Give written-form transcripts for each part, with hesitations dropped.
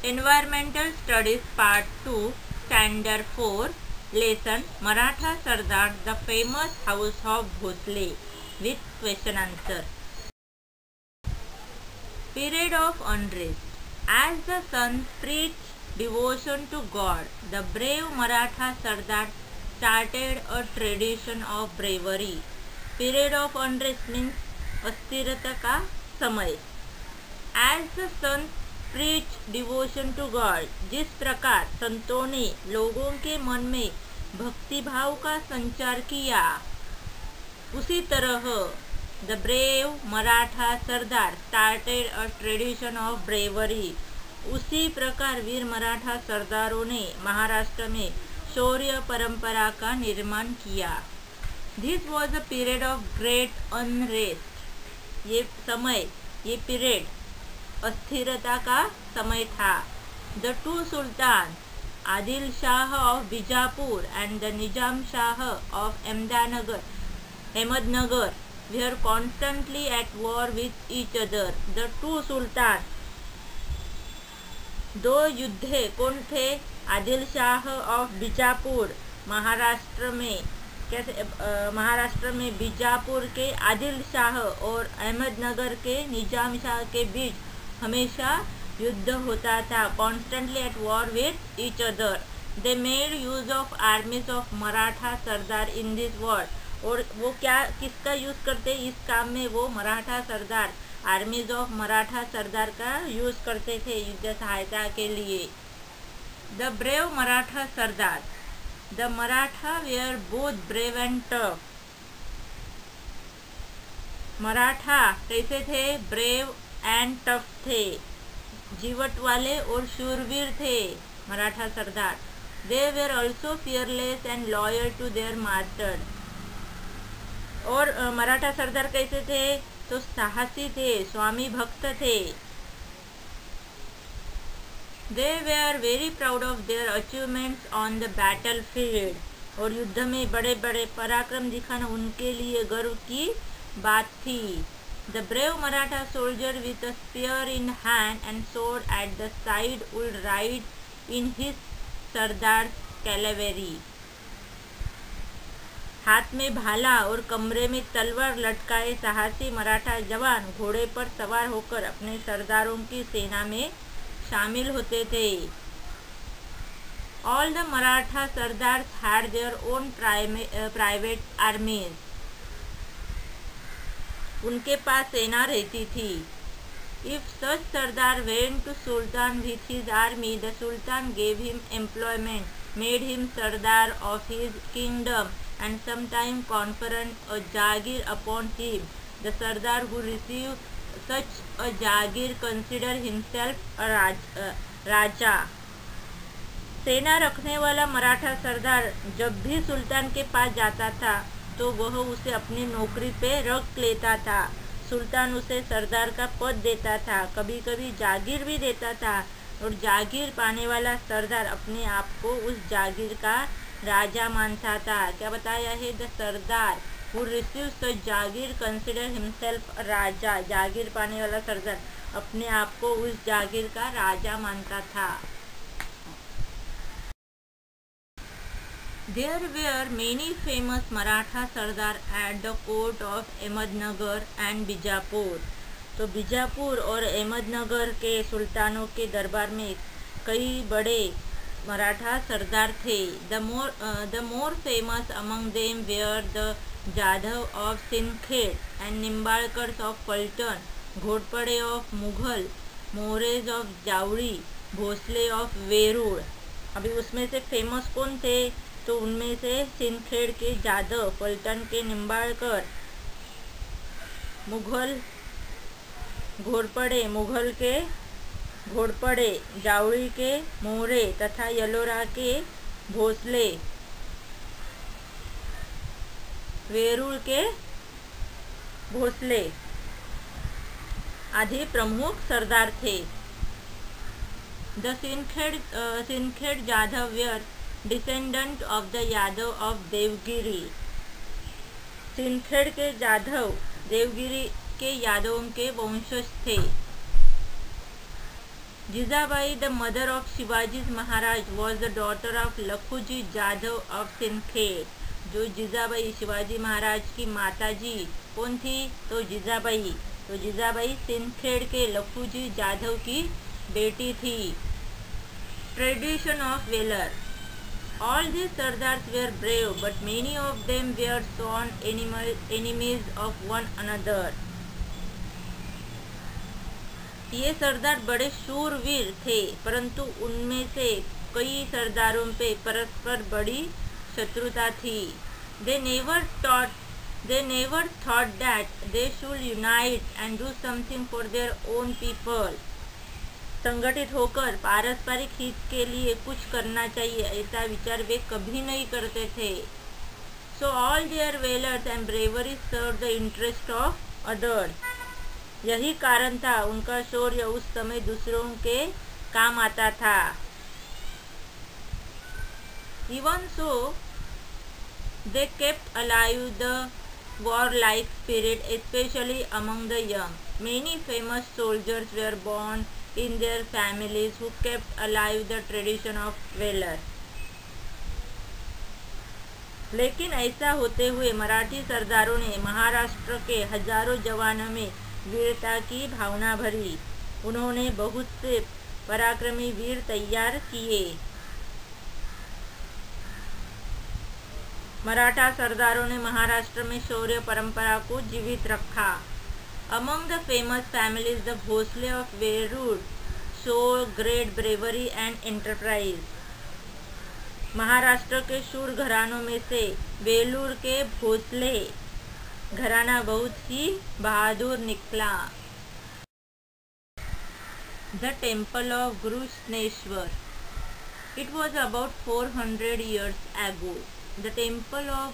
Environmental Studies Part 2, Standard 4, Lesson Maratha Sardar, the famous house of Bhosle, with question answer. Period of unrest. As the sons preached devotion to God, the brave Maratha Sardar started a tradition of bravery. Period of unrest means अस्थिरता का समय. As the sons preach devotion to God, जिस प्रकार संतों ने लोगों के मन में भक्ति भाव का संचार किया, उसी तरह the brave Maratha Sardar started a tradition of bravery. उसी प्रकार वीर मराठा सरदारों ने महाराष्ट्र में शौर्य परंपरा का निर्माण किया. This was a period of great unrest. ये समय, ये पीरियड अस्थिरता का समय था. The two sultan, Adil Shah of Bijapur and the Nizam Shah of Ahmednagar were constantly at war with each other. The two sultan, दो युद्धे कौन थे? आदिल शाह ऑफ बीजापुर, महाराष्ट्र में बीजापुर के आदिल शाह और अहमदनगर के निजाम शाह के बीच हमेशा युद्ध होता था. Constantly at war with each other. They made use of आर्मीज of Maratha Sardar in this war. और वो किसका यूज़ करते इस काम में? वो मराठा सरदार, आर्मीज ऑफ मराठा सरदार का यूज़ करते थे युद्ध सहायता के लिए. The brave Maratha Sardar. The Maratha were both brave and tough. Maratha कैसे थे? ब्रेव एंड टफ थे, जीवट वाले और शूरवीर थे मराठा सरदार. They were also fearless and loyal to their master. और मराठा सरदार कैसे थे? तो साहसी थे, स्वामी भक्त थे. They were very proud of their achievements on the battlefield. और युद्ध में बड़े बड़े पराक्रम दिखाना उनके लिए गर्व की बात थी. The brave Maratha soldier with a spear in hand and sword at the side would ride in his Sardar's cavalry. हाथ में भाला और कमरे में तलवार लटकाए साहसी मराठा जवान घोड़े पर सवार होकर अपने सरदारों की सेना में शामिल होते थे. All the Maratha Sardars had their own private armies. उनके पास सेना रहती थी. If such Sardar went to Sultan with his army, the Sultan gave him employment, made him Sardar of his kingdom, and sometimes conferred a Jagir upon him. The Sardar who received such a Jagir consider himself a राजा. सेना रखने वाला मराठा सरदार जब भी सुल्तान के पास जाता था तो वह उसे अपनी नौकरी पे रख लेता था. सुल्तान उसे सरदार का पद देता था, कभी कभी जागीर भी देता था. और जागीर पाने वाला सरदार अपने आप को उस जागीर का राजा मानता था. क्या बताया है? The Sardar who receives the Jagir consider himself a राजा. जागीर पाने वाला सरदार अपने आप को उस जागीर का राजा मानता था. There were many famous Maratha Sardar at the court of Ahmednagar and Bijapur. तो बीजापुर और अहमदनगर के सुल्तानों के दरबार में कई बड़े मराठा सरदार थे. The more famous among them were the Jadhav of Sindkhed and Nimbalkars of Phaltan, Ghorpade of Mudhol, Mores of Javli, Bhosale of Verul. अभी उसमें से फेमस कौन थे? तो उनमें से सिंदखेड के जाधव, पलटन के निम्बाळकर, मुगल के घोड़पड़े, जावड़ी के मोरे तथा यलोरा के भोसले, वेरूळ के भोसले आदि प्रमुख सरदार थे. The Sindkhed Jadhav were descendant of the Yadav of Devagiri. Sindkhed के जाधव देवगिरी के यादवों के वंशज थे. Jizabai, the mother of Shivaji Maharaj, was the daughter of Lakhuji Jadhav of Sinched. जो जिजाबाई शिवाजी महाराज की माताजी कौन थी? तो जिजाबाई। तो जिजाबाई सिंदखेड़ के लखूजी जाधव की बेटी थी। Tradition of velar. All these sardars were brave, but many of them were sworn enemies of one another. ये सरदार बड़े शूरवीर थे, परंतु उनमें से कई सरदारों पे परस्पर बड़ी शत्रुता थी। They never thought that they should unite and do something for their own people. संगठित होकर पारस्परिक हित के लिए कुछ करना चाहिए, ऐसा विचार वे कभी नहीं करते थे। So all their valors and bravery served the interest of others. यही कारण था उनका शौर्य उस समय दूसरों के काम आता था। Even so, they kept alive the warlike spirit, especially among the young. Many famous soldiers were born in their families who kept alive the tradition of valor. लेकिन ऐसा होते हुए मराठी सरदारों ने महाराष्ट्र के हजारों जवानों में वीरता की भावना भरी। उन्होंने बहुत से पराक्रमी वीर तैयार किए। मराठा सरदारों ने महाराष्ट्र में शौर्य परंपरा को जीवित रखा। Among the famous families, the Bhosle of Verud show great bravery and enterprise. Maharashtra के शूर घरानों में से वेलूर के भोसले घराना बहुत ही बहादुर निकला। The Temple of Grushneshwar. It was about 400 years ago. The temple of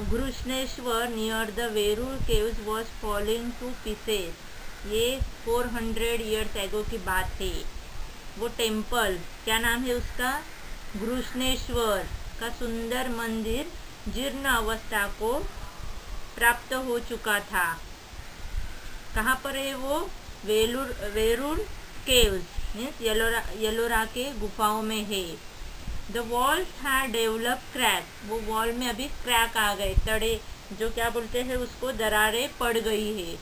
Grushneshwar near the Verur caves was falling to pieces. ये 400 years ago की बात है। वो टेम्पल, क्या नाम है उसका? घृष्णेश्वर का सुंदर मंदिर जीर्ण अवस्था को प्राप्त हो चुका था। कहाँ पर है वो? वेरुर केव्स मीन्स येलोरा के गुफाओं में है। The walls had develop crack, वो वॉल में अभी क्रैक आ गए, तड़े जो क्या बोलते हैं उसको, दरारें पड़ गई है।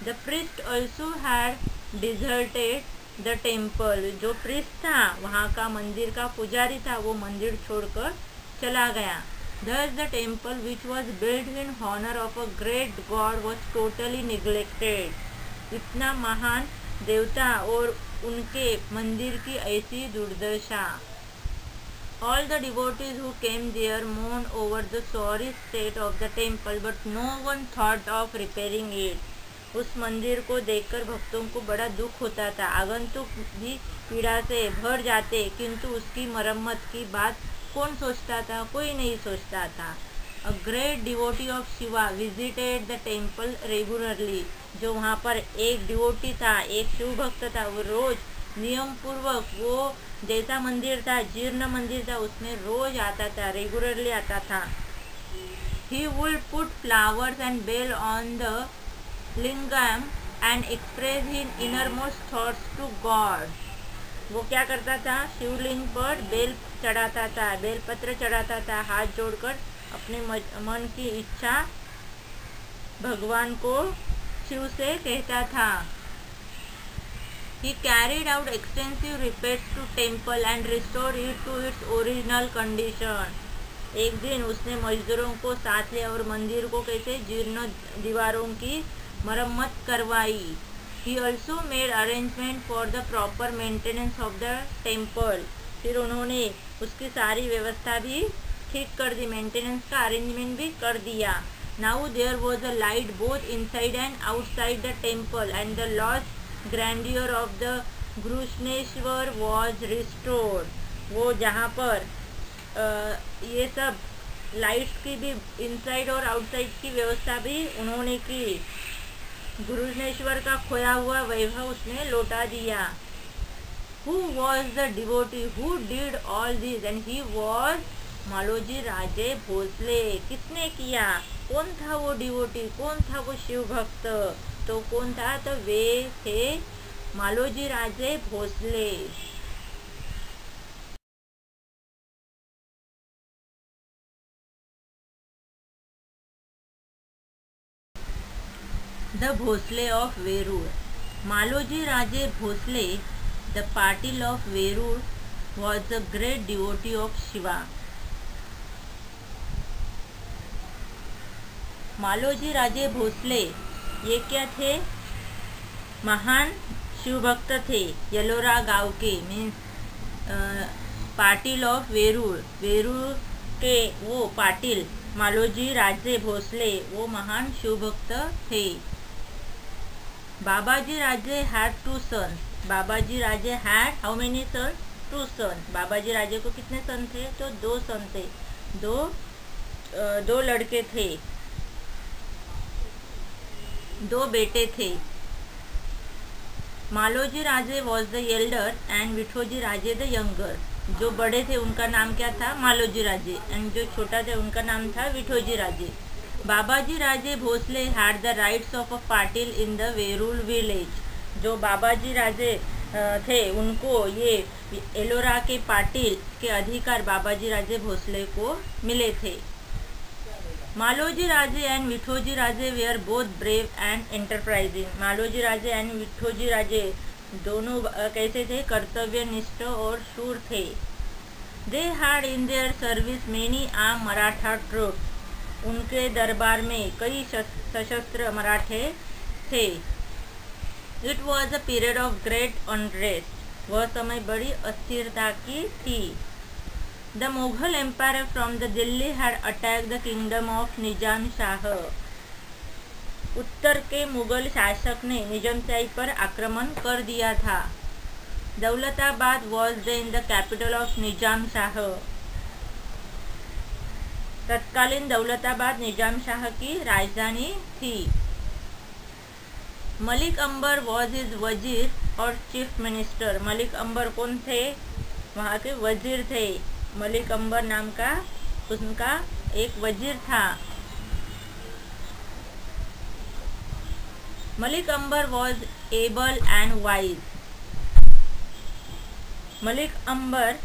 The priest also had deserted the temple, जो प्रिस्ट था वहाँ का मंदिर का पुजारी था, वो मंदिर छोड़कर चला गया। Thus the temple which was built in honor of a great god was totally neglected. इतना महान देवता और उनके मंदिर की ऐसी दुर्दशा। All the devotees who came there mourned over the sorry state of the temple, but no one thought of repairing it. उस मंदिर को देखकर भक्तों को बड़ा दुख होता था। आगंतुक भी पीड़ा से भर जाते, किंतु उसकी मरम्मत की बात कौन सोचता था? कोई नहीं सोचता था। A great devotee of Shiva visited the temple regularly. जो वहाँ पर एक डिवोटी था, एक शिव भक्त था, वो रोज नियम पूर्वक वो जैसा मंदिर था, जीर्ण मंदिर था, उसमें रोज आता था, रेगुलरली आता था। He would put flowers and bell on the lingam and express his innermost thoughts to God. वो क्या करता था? शिवलिंग पर बेल चढ़ाता था, बेलपत्र चढ़ाता था, हाथ जोड़कर अपने मन की इच्छा भगवान को शिव से कहता था। He carried out extensive repairs to temple and restored it to its original condition. एक दिन उसने मजदूरों को साथ लिया और मंदिर को कैसे जीर्ण दीवारों की मरम्मत करवाई। He also made arrangement for the proper maintenance of the temple. फिर उन्होंने उसकी सारी व्यवस्था भी ठीक कर दी, मेंटेनेंस का अरेंजमेंट भी कर दिया। Now there was a light both inside and outside the temple, and the lost grandeur of the Grushneshwar was restored. वो जहाँ पर ये सब लाइट्स की भी इनसाइड और आउटसाइड की व्यवस्था भी उन्होंने की। घृष्णेश्वर का खोया हुआ वैभव उसने लौटा दिया। Who was the devotee who did all this? And he was Maloji Raje Bhosale. किसने किया? कौन था वो डिवोटी? कौन था वो शिव भक्त? तो कौन था? तो वे थे Maloji Raje Bhosale. The Bhosle of Verur. Maloji Raje Bhosle, the Patil of Verur, was a great devotee of Shiva. Maloji Raje Bhosale ये क्या थे? महान शिव भक्त थे. यलोरा गांव के मीन्स पाटिल ऑफ वेरूर. वेरूर के वो पाटिल मालोजी राजे भोसले वो महान शिव भक्त थे. बाबाजी Raje had 2 sons. Babaji Raje had how many sons? 2 sons. Babaji राजे को कितने सन थे? तो 2 सन थे. दो लड़के थे, 2 बेटे थे. Maloji Raje was the elder and Vithoji Raje the younger. जो बड़े थे उनका नाम क्या था? मालोजी राजे. एंड जो छोटा थे उनका नाम था Vithoji Raje. Babaji Raje Bhosale had the rights of a Patil in the Verul village. जो बाबाजी राजे थे उनको ये एलोरा के पाटिल के अधिकार बाबाजी राजे भोसले को मिले थे. Maloji Raje and Vithoji Raje were both brave and enterprising. Maloji Raje and Vithoji Raje दोनों कैसे थे? कर्तव्यनिष्ठ और शूर थे. They had in their service many arm Maratha troop. उनके दरबार में कई सशस्त्र मराठे थे. It was a period of great unrest. वह समय बड़ी अस्थिरता की थी. The Mughal empire from the Delhi had attack the kingdom of Nizam Shah. उत्तर के मुगल शासक ने निजामशाही पर आक्रमण कर दिया था. Daulatabad was then the capital of Nizam Shah. तत्कालीन दौलताबाद निजाम शाह की राजधानी थी. मलिक अंबर वॉज हिज वजीर और चीफ मिनिस्टर. मलिक अंबर कौन थे? वहाँ के वजीर थे. मलिक अंबर नाम का उनका एक वजीर था. Malik Ambar was able and wise. Malik Ambar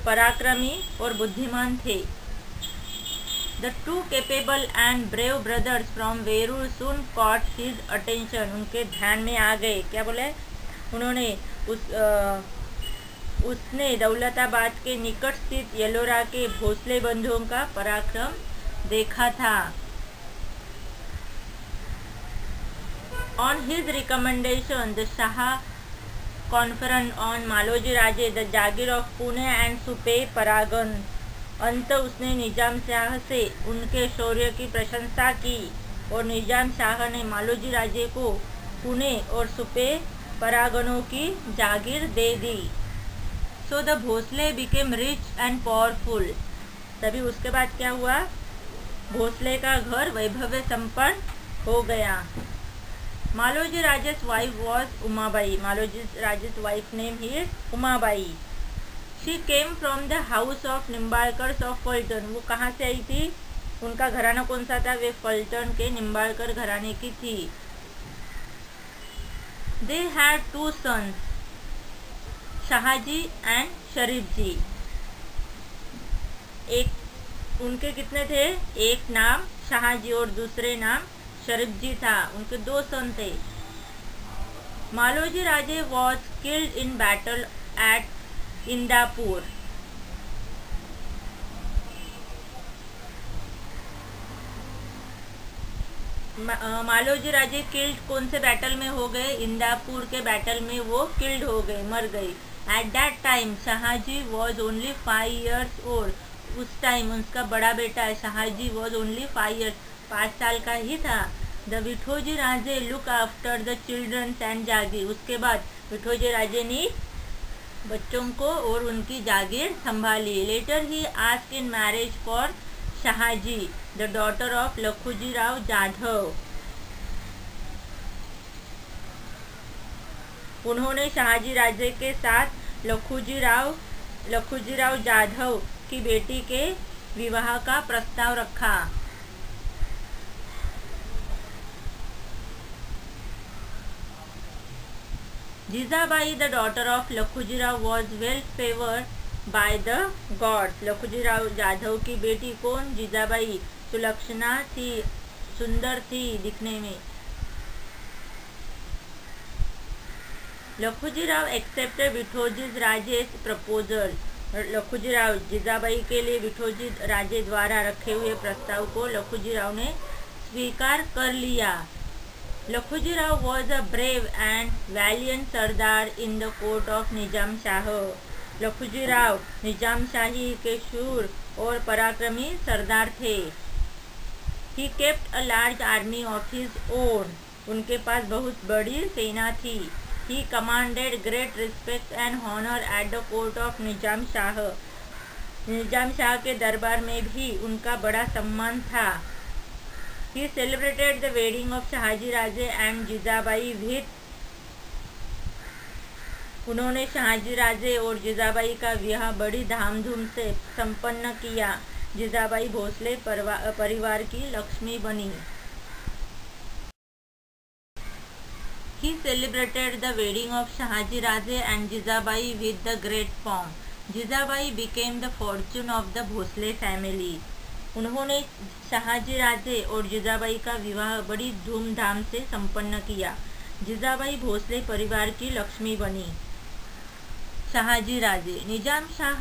पराक्रमी और बुद्धिमान थे. The 2 capable and brave brothers from Verur soon caught his attention. उनके ध्यान में आ गए. क्या बोले? उन्होंने उसने दौलताबाद के निकट स्थित यलोरा के भोसले बंधुओं का पराक्रम देखा था. On his recommendation, the Shah conferred on Maloji Raje the Jagir of Pune and Supe Paragon. अंत उसने निजाम शाह से उनके शौर्य की प्रशंसा की और निजाम शाह ने मालोजी राजे को पुणे और सुपे परागनों की जागीर दे दी. So the Bhosale became rich and powerful. तभी उसके बाद क्या हुआ? भोसले का घर वैभव संपन्न हो गया. Maloji Rajesh wife was Umabai. Maloji Rajesh wife name he Umabai. She came from the house of Nimbalkar of Phaltan. वो कहाँ से आई थी? उनका घराना कौन सा था? वे फल्टन के निम्बालकर घराने की थी. They had 2 sons, Shahaji and Sharif ji. एक उनके कितने थे? एक नाम शाहजी और दूसरे नाम शरीफ जी था. उनके 2 सन थे. Maloji Raje was killed in battle at Indapur. Maloji Raje killed कौन से बैटल में हो गए? इंदापुर के बैटल में वो किल्ड हो गए, मर गए. At that time Shahaji was only 5 years old. उस टाइम उसका बड़ा बेटा शाहजी वॉज ओनली 5 years 5 साल का ही था. The Vithoji Raje look after the children and jagir. उसके बाद विठोजी राजे ने बच्चों को और उनकी जागीर संभाली. Later he asked in marriage for Shahaji the daughter of Lakhuji Rao Jadhav. उन्होंने शाहजी राजे के साथ लखुजी राव जाधव की बेटी के विवाह का प्रस्ताव रखा. Jizabai, the daughter of Lakhujī Rao, was well favored by the gods. Lakhuji Rao Jadhav की बेटी कौन? जीजाबाई सुलक्षणा थी, सुंदर थी दिखने में। Lakhuji Rao accepted Vithoji Raje's proposal. लखुजी राव जीजाबाई के लिए विठोजी राजे द्वारा रखे हुए प्रस्ताव को लखुजी राव ने स्वीकार कर लिया। Lakhuji Rao was a brave and valiant sardar in the court of Nizam Shah. Lakhuji Rao Nizam Shahi के शूर और पराक्रमी सरदार थे। He kept a large army of his own. उनके पास बहुत बड़ी सेना थी। He commanded great respect and honour at the court of Nizam Shah. Nizam Shah के दरबार में भी उनका बड़ा सम्मान था। He celebrated the wedding of Shahaji Raje and Jijabai with. उन्होंने शहाजी राजे और जीजाबाई का विवाह बड़ी धामधूम से संपन्न किया। जीजाबाई भोसले परिवार की लक्ष्मी बनी। He celebrated the wedding of Shahaji Raje and Jijabai with the great pomp. Jijabai became the fortune of the Bhosle family. उन्होंने शहाजी राजे और जीजाबाई का विवाह बड़ी धूमधाम से संपन्न किया। जीजाबाई भोसले परिवार की लक्ष्मी बनी। Shahaji Raje. Nizam Shah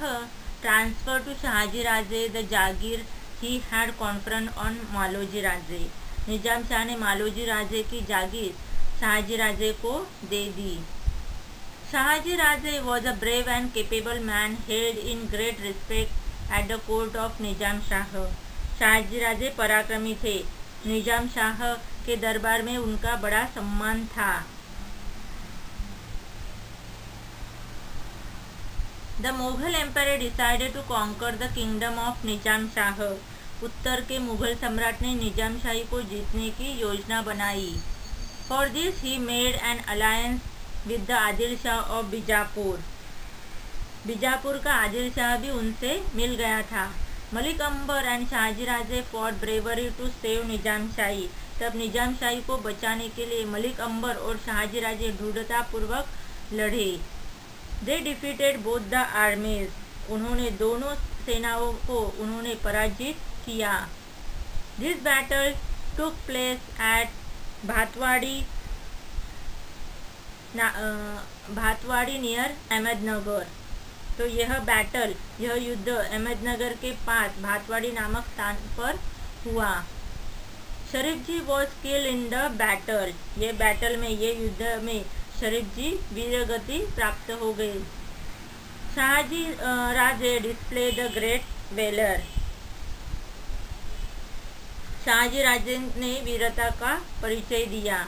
transfer to Shahaji Raje the jagir he had conferred on Maloji Raje. Nizam Shah ने मालोजी राजे की जागीर शहाजी राजे को दे दी। Shahaji Raje was a brave and capable man held in great respect at the court of Nizam Shah. Shahaji Raje पराक्रमी थे। निजाम शाह के दरबार में उनका बड़ा सम्मान था। The Mughal empire decided to conquer the kingdom of Nizam Shah. उत्तर के मुगल सम्राट ने निजाम शाही को जीतने की योजना बनाई। For this he made an alliance with the Adil Shah of Bijapur. Bijapur का आदिल शाह भी उनसे मिल गया था। Malik Ambar and Shahaji Raje for bravery to save Nizam Shahi. तब निजाम शाही को बचाने के लिए मलिक अंबर और शहाजी राजे दृढ़तापूर्वक लड़े। They defeated both the armies. उन्होंने दोनों सेनाओं को उन्होंने पराजित किया। This battle took place at Bhatwadi near Ahmednagar. तो यह युद्ध अहमदनगर के पास भातवाड़ी नामक स्थान पर हुआ। Sharif ji was killed in the battle. ये युद्ध में शरीफ जी वीरगति प्राप्त हो गए। Shahaji Raje display the great valour. Shahaji Raje ने वीरता का परिचय दिया।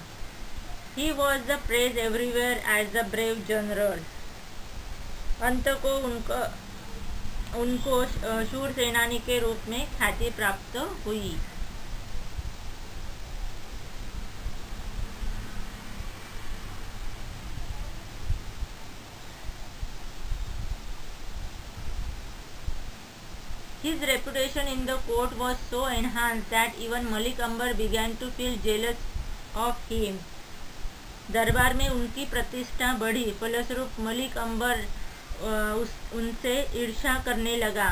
He was the praise everywhere as the brave general. अंत को उनको शूर सेनानी के रूप में ख्याति प्राप्त हुई। His reputation in the court was so enhanced that even Malik Ambar began to feel jealous of him. दरबार में उनकी प्रतिष्ठा बढ़ी, फलस्वरूप मलिक अंबर उनसे ईर्ष्या करने लगा।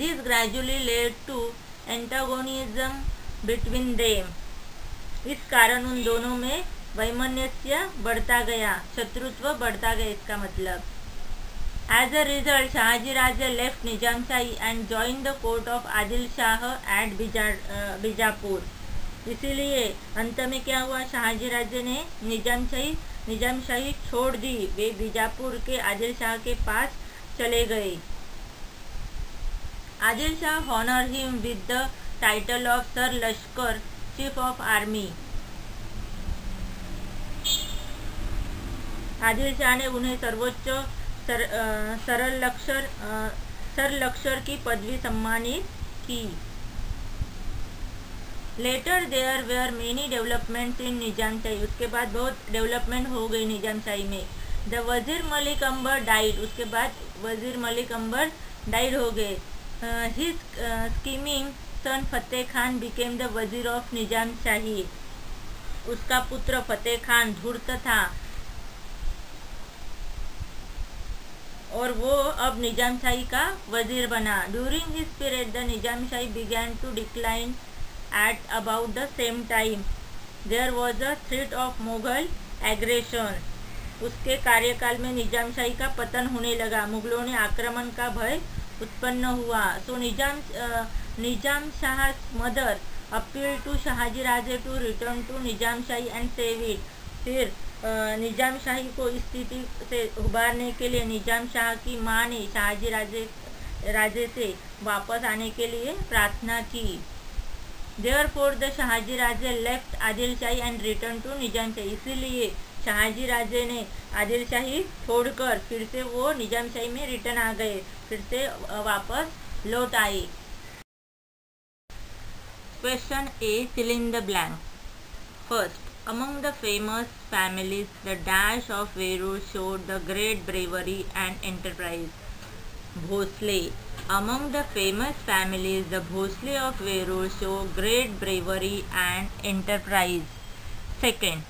This gradually led to antagonism between them. इस कारण उन दोनों में वैमनस्य बढ़ता गया, शत्रुत्व बढ़ता गया इसका मतलब। As a result, Shahaji Raja left Nizam Shahi and joined the court of Adil Shah at Bijapur. इसीलिए अंत में क्या हुआ, शाहजी राजे ने निजाम शाही छोड़ दी। वे बीजापुर के आदिल शाह के पास चले गए। Adil Shah honour him with the title of Sar Lashkar chief of army. Adil Shah ने उन्हें सर्वोच्च सरलक्षर की पदवी सम्मानित की। Later there were many developments in Nizam Shahi. उसके बाद बहुत डेवलपमेंट हो गई निजाम शाही में। द वजीर मलिक अंबर डाइड। उसके बाद वजीर मलिक अंबर डाइड हो गए। His scheming son Fateh Khan became the wazir of Nizam Shahi. उसका पुत्र फतेह खान धूर्त था, और वो अब निजामशाही का वजीर बना। During this period the Nizamshahi began to decline at about the same time there was a threat of Mughal aggression. उसके कार्यकाल में निजामशाही का पतन होने लगा, मुगलों ने आक्रमण का भय उत्पन्न हुआ। So Nizam Shah mother appeal to Shahaji Raje to return to Nizamshahi and save it. फिर निजामशाही को इस स्थिति से उबारने के लिए निजाम शाह की माँ ने शाहजी राजे से वापस आने के लिए प्रार्थना की। Therefore the Shahaji Raje left Adil Shahi and return to Nizamshahi. इसीलिए शाहजी राजे ने आदिल शाही छोड़कर फिर से वो निजामशाही में रिटर्न आ गए, फिर से वापस लौट आए। Question A, fill in the blank. First, among the famous families, the dash of Veru showed the great bravery and enterprise. Bhosle. Among the famous families, the Bhosle of Veru show great bravery and enterprise. Second,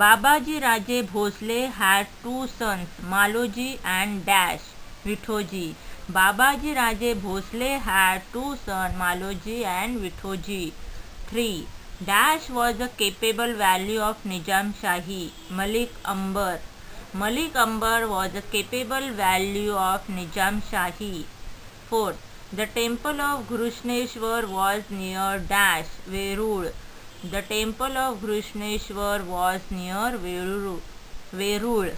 Babaji Raje Bhosle had two sons, Maloji and Dash Vithoji. Babaji Raje Bhosle had two sons, Maloji and Vithoji. 3. Dash was a capable valet of Nizam Shahi, Malik Ambar. Malik Ambar was a capable valet of Nizam Shahi. 4. The temple of Grushneshwar was near Dash, Verud. The temple of Grushneshwar was near Verud.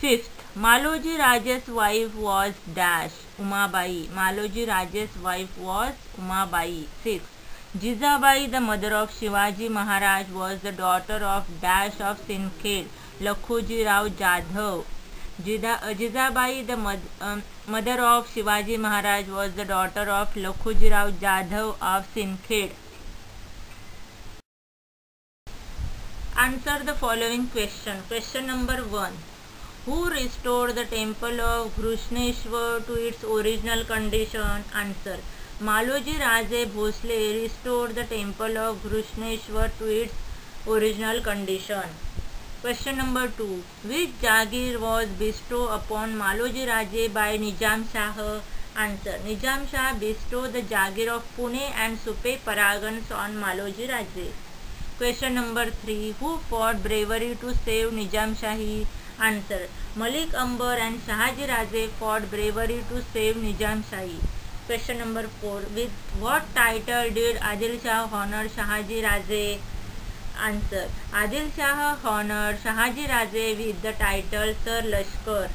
5th, Maloji Raje's wife was Dash, Umabai. Maloji Raje's wife was Umabai. 6th, Jizabai, the mother of Shivaji Maharaj, was the daughter of Dash of Sinkhed, Lakhoji Rao Jadhav. Jizabai, the mother of Shivaji Maharaj, was the daughter of Lakhoji Rao Jadhav of Sinkhed. Answer the following question. Question number 1. Who restored the temple of Grushneshwar to its original condition? Answer. Maloji Raje Bhosle restored the temple of Grushneshwar to its original condition. Question number 2. Which Jagir was bestowed upon Maloji Raje by Nizam Shah? Answer. Nizam Shah bestowed the Jagir of Pune and Supe Paragans on Maloji Raje. Question number 3. Who fought bravery to save Nizam Shahi? Answer. Malik Ambar and Shahaji Raje fought bravery to save Nizam Shahi. Question number 4. With what title did Adil Shah honor Shahaji Raje? Answer. Adil Shah honored Shahaji Raje with the title Sir Lashkar.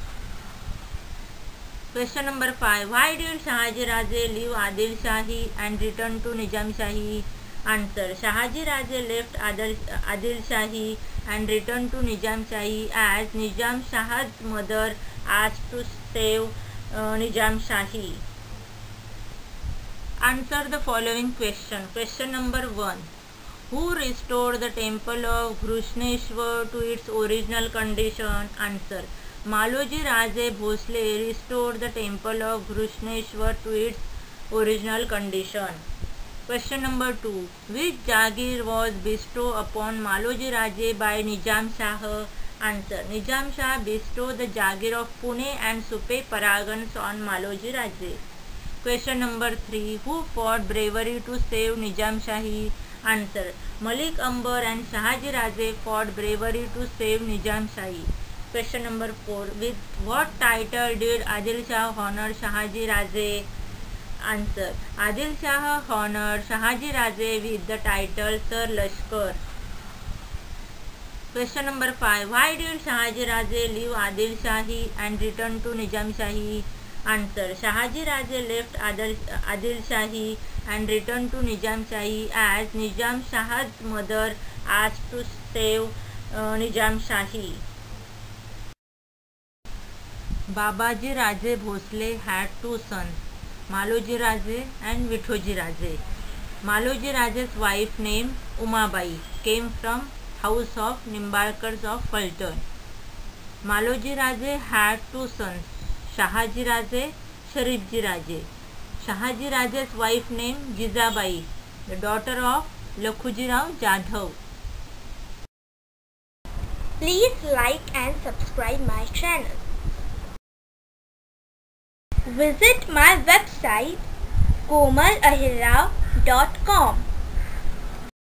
Question number 5. Why did Shahaji Raje leave Adil Shahi and return to Nizam Shahi? Answer. Shahaji Raje left Adil Shahi and returned to Nizam Shahi as Nizam Shah's mother asked to save Nizam Shahi. Answer the following question. Question number 1. Who restored the temple of Grushneshwar to its original condition? Answer. Maloji Raje Bhosle restored the temple of Grushneshwar to its original condition. Question number 2. Which Jagir was bestowed upon Maloji Raje by Nizam Shah? Answer. Nizam Shah bestowed the Jagir of Pune and Supe Paragans on Maloji Raje. Question number 3. Who fought bravery to save Nizam Shahi? Answer. Malik Ambar and Shahaji Raje fought bravery to save Nizam Shahi. Question number 4. With what title did Adil Shah honor Shahaji Raje? Answer. Adil Shah honored Shahaji Raje with the title Sir Lashkar. Question number 5. Why did Shahaji Raje leave Adil Shahi and return to Nizam Shahi? Answer. Shahaji Raje left Adil Shahi and returned to Nizam Shahi as Nizam Shah's mother asked to save Nizam Shahi. Babaji Raje Bhosle had two sons, Maloji Raje and Vithoji Raje. Maloji Raje's wife named Umabai came from house of Nimbalkars of Faltan. Maloji Raje had two sons, Shahaji Raje, Sharifji Raje. Shahaji Raje's wife named Jizabai, the daughter of Lakhoji Rao Jadhav. Please like and subscribe my channel. Visit my website komalahirrao.com.